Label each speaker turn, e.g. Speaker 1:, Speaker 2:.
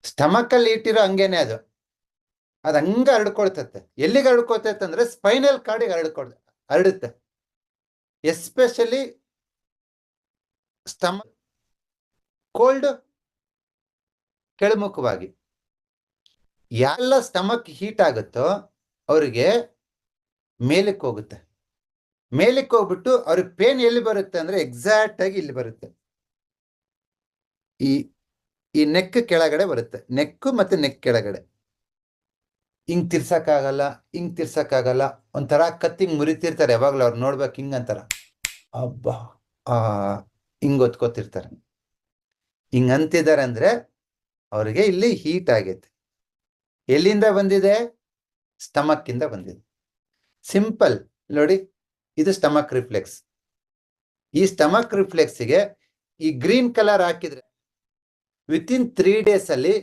Speaker 1: Stomach ಅಲ್ಲಿ ಇಟ್ಟಿರೋ ಹಂಗೇನೆ ಅದು ಹಂಗ ಹರಡ್ಕೊಳ್ತತೆ. ಎಲ್ಲಿಗೆ ಹರಡ್ಕೊಳ್ತೈತೆ ಅಂದ್ರೆ ಸ್ಪೈನಲ್ ಕಾರ್ಡಿಗೆ ಹರಡುತ್ತೆ. ಎಸ್ಪೆಷಲಿ ಸ್ಟಮಕ್ ಕೋಲ್ಡ್ ಕೆಳಮುಖವಾಗಿ ಯಾರೆಲ್ಲ ಸ್ಟಮಕ್ ಹೀಟ್ ಆಗುತ್ತೋ ಅವರಿಗೆ ಮೇಲಕ್ಕೆ ಹೋಗುತ್ತೆ. ಮೇಲಕ್ಕೆ ಹೋಗ್ಬಿಟ್ಟು ಅವ್ರಿಗೆ ಪೇನ್ ಎಲ್ಲಿ ಬರುತ್ತೆ ಅಂದ್ರೆ ಎಕ್ಸಾಕ್ಟ್ ಆಗಿ ಇಲ್ಲಿ ಬರುತ್ತೆ. ಈ ನೆಕ್ ಕೆಳಗಡೆ ಬರುತ್ತೆ. ನೆಕ್ ಮತ್ತೆ ನೆಕ್ ಕೆಳಗಡೆ ಹಿಂಗ್ ತಿರ್ಸಕ್ಕಾಗಲ್ಲ, ಹಿಂಗ್ ತಿರ್ಸಕ್ಕಾಗಲ್ಲ. ಒಂಥರ ಕತ್ತಿಂಗ್ ಮುರಿತಿರ್ತಾರೆ ಯಾವಾಗ್ಲೂ. ಅವ್ರು ನೋಡ್ಬೇಕು ಹಿಂಗ್ ಅಂತಾರ, ಅಬ್ಬಾ ಹಿಂಗ್ ಒತ್ಕೋತಿರ್ತಾರೆ. ಹಿಂಗ್ ಅಂತಿದ್ದಾರೆ ಅಂದ್ರೆ ಅವ್ರಿಗೆ ಇಲ್ಲಿ ಹೀಟ್ ಆಗೈತೆ. ಎಲ್ಲಿಂದ ಬಂದಿದೆ? ಸ್ಟಮಕ್ ಇಂದ ಬಂದಿದೆ. ಸಿಂಪಲ್ ನೋಡಿ, ಇದು ಸ್ಟಮಕ್ ರಿಫ್ಲೆಕ್ಸ್. ಈ ಸ್ಟಮಕ್ ರಿಫ್ಲೆಕ್ಸ್ಗೆ ಈ ಗ್ರೀನ್ ಕಲರ್ ಹಾಕಿದ್ರೆ ವಿತ್ ಇನ್ 3 days ಅಲ್ಲಿ